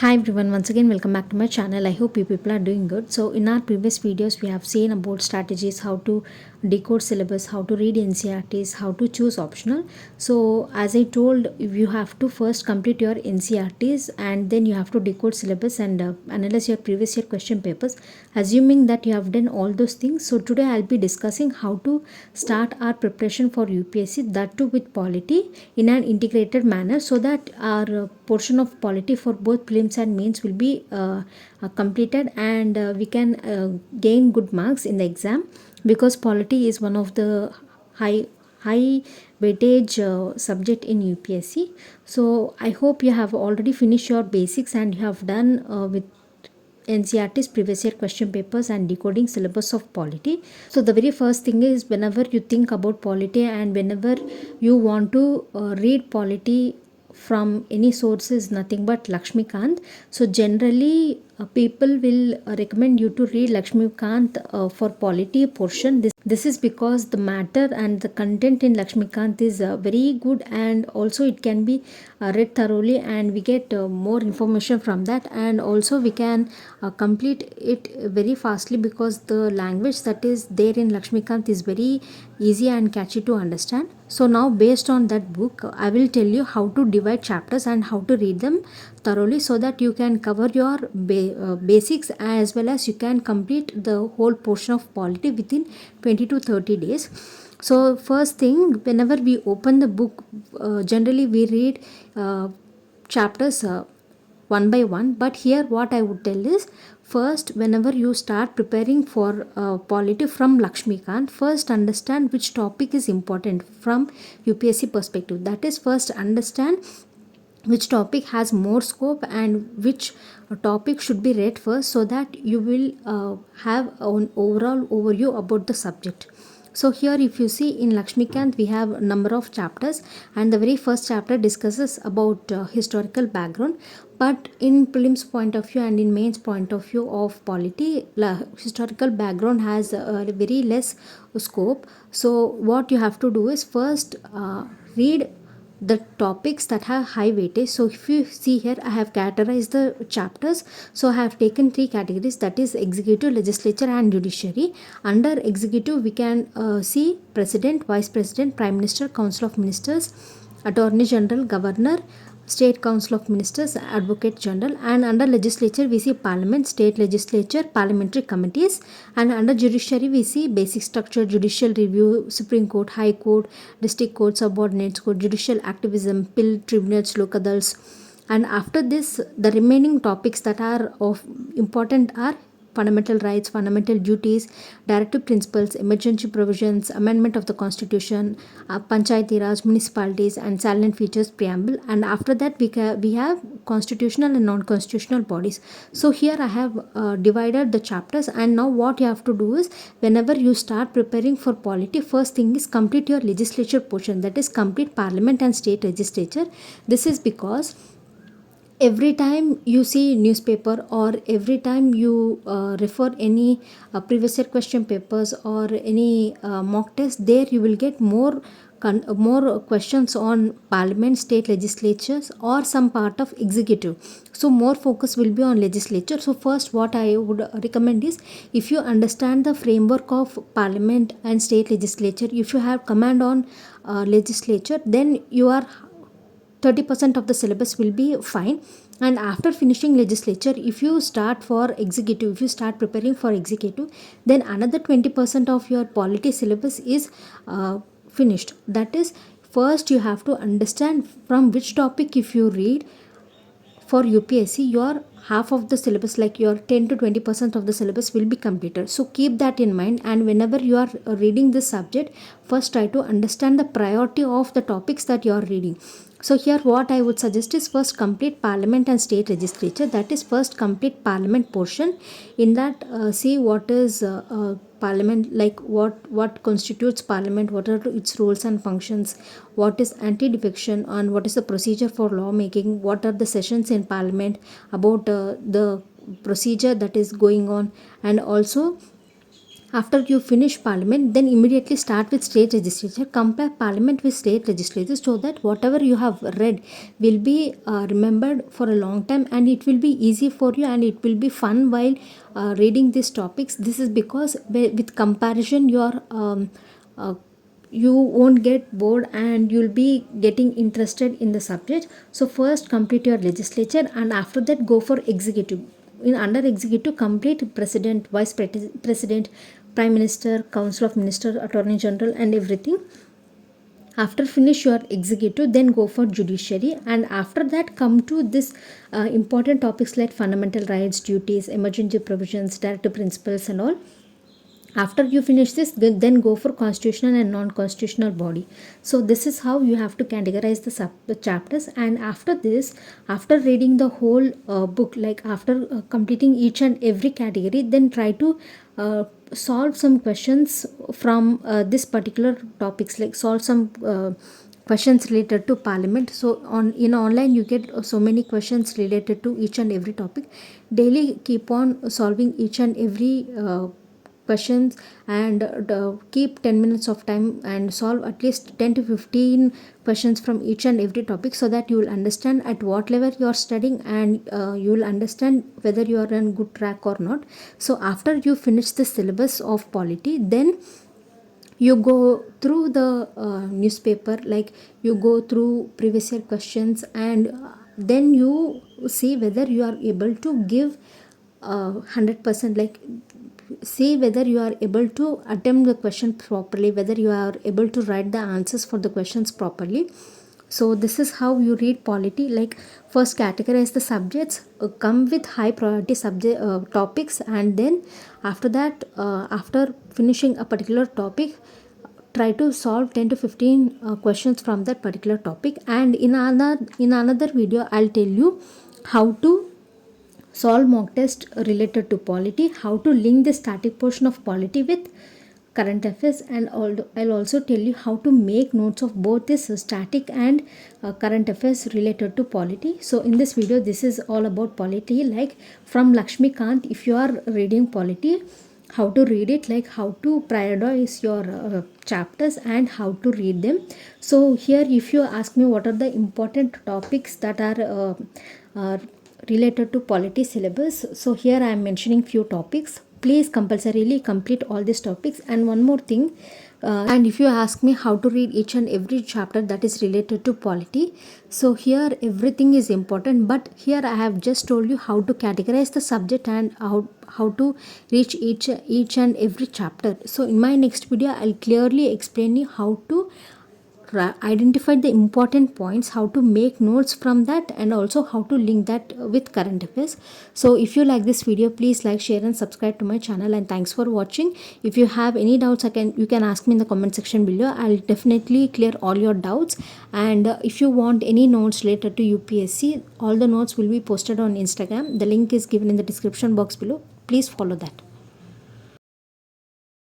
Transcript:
Hi everyone, once again welcome back to my channel. I hope you people are doing good. So in our previous videos we have seen about strategies, how to decode syllabus, how to read NCRTs, how to choose optional. So as I told, you have to first complete your NCRTs and then you have to decode syllabus and analyze your previous year question papers. Assuming that you have done all those things, so today I'll be discussing how to start our preparation for UPSC, that too with polity in an integrated manner, so that our portion of polity for both prelims and mains will be completed, and we can gain good marks in the exam, because polity is one of the high weightage subject in UPSC. So I hope you have already finished your basics and you have done with NCRT's previous year question papers and decoding syllabus of polity. So the very first thing is, whenever you think about polity and whenever you want to read polity from any source, is nothing but Lakshmikant. So generally people will recommend you to read Lakshmikant for polity portion. This is because the matter and the content in Lakshmikant is very good, and also it can be read thoroughly and we get more information from that, and also we can complete it very fastly, because the language that is there in Lakshmikant is very easy and catchy to understand. So now, based on that book, I will tell you how to divide chapters and how to read them thoroughly, so that you can cover your basics, as well as you can complete the whole portion of polity within 20 to 30 days. So first thing, whenever we open the book, generally we read chapters one by one, but here what I would tell is, first whenever you start preparing for polity from Lakshmikant, first understand which topic is important from UPSC perspective. That is, first understand which topic has more scope and which topic should be read first, so that you will have an overall overview about the subject. So here, if you see in Lakshmikant, we have a number of chapters, and the very first chapter discusses about historical background. But in prelims point of view and in mains point of view of polity, historical background has very less scope. So what you have to do is, first read the topics that have high weightage. So if you see here, I have categorized the chapters. So I have taken three categories, that is executive, legislature and judiciary. Under executive, we can see president, vice president, prime minister, council of ministers, attorney general, governor, state council of ministers, advocate general. And under legislature we see parliament, state legislature, parliamentary committees. And under judiciary we see basic structure, judicial review, supreme court, high court, district court, subordinates court, judicial activism, pill tribunals, lokadals. And after this, the remaining topics that are of important are fundamental rights, fundamental duties, directive principles, emergency provisions, amendment of the constitution, panchayati raj, municipalities, and salient features preamble. And after that, we have constitutional and non-constitutional bodies. So here I have divided the chapters, and now what you have to do is, whenever you start preparing for polity, first thing is complete your legislature portion, that is complete parliament and state legislature. This is because every time you see newspaper, or every time you refer any previous year question papers or any mock test, there you will get more questions on parliament, state legislatures, or some part of executive. So more focus will be on legislature. So first what I would recommend is, if you understand the framework of parliament and state legislature, if you have command on legislature, then you are 30% of the syllabus will be fine. And after finishing legislature, if you start for executive, if you start preparing for executive, then another 20% of your polity syllabus is finished. That is, first you have to understand from which topic if you read for UPSC, your half of the syllabus, like your 10 to 20% of the syllabus will be completed. So keep that in mind, and whenever you are reading this subject, first try to understand the priority of the topics that you are reading. So here what I would suggest is, first complete parliament and state legislature, that is first complete parliament portion. In that, see what is parliament, like what constitutes parliament, what are its roles and functions, what is anti-defection, and what is the procedure for lawmaking, what are the sessions in parliament, about the procedure that is going on. And also After you finish parliament, then immediately start with state legislature. Compare parliament with state legislature so that whatever you have read will be remembered for a long time, and it will be easy for you and it will be fun while reading these topics. This is because with comparison you won't get bored and you'll be getting interested in the subject. So first complete your legislature, and after that go for executive. In under executive, complete president, president, prime minister, council of minister, attorney general, and everything. After finish your executive, then go for judiciary, and after that come to this important topics like fundamental rights, duties, emergency provisions, directive principles, and all. After you finish this, then go for constitutional and non-constitutional body. So this is how you have to categorize the chapters. And after this, after reading the whole book, like after completing each and every category, then try to solve some questions from this particular topics, like solve some questions related to parliament. So on in online you get so many questions related to each and every topic. Daily keep on solving each and every questions, and keep 10 minutes of time and solve at least 10 to 15 questions from each and every topic, so that you will understand at what level you are studying, and you will understand whether you are on good track or not. So after you finish the syllabus of polity, then you go through the newspaper, like you go through previous year questions, and then you see whether you are able to give 100%, like see whether you are able to attempt the question properly, whether you are able to write the answers for the questions properly. So this is how you read polity. Like first categorize the subjects, come with high priority subject topics, and then after that, after finishing a particular topic, try to solve 10 to 15 questions from that particular topic. And in another video I'll tell you how to solve mock test related to polity, how to link the static portion of polity with current affairs, and I'll also tell you how to make notes of both this static and current affairs related to polity. So in this video, this is all about polity, like from Lakshmi Kant. If you are reading polity, how to read it, like how to prioritize your chapters and how to read them. So here, if you ask me what are the important topics that are related to polity syllabus, so here I am mentioning few topics. Please compulsorily complete all these topics. And one more thing, and if you ask me how to read each and every chapter that is related to polity, so here everything is important, but here I have just told you how to categorize the subject and how to reach each and every chapter. So in my next video I'll clearly explain you how to identify the important points, how to make notes from that, and also how to link that with current affairs. So if you like this video, please like, share, and subscribe to my channel, and thanks for watching. If you have any doubts, you can ask me in the comment section below. I'll definitely clear all your doubts. And if you want any notes related to UPSC, all the notes will be posted on Instagram. The link is given in the description box below. Please follow that.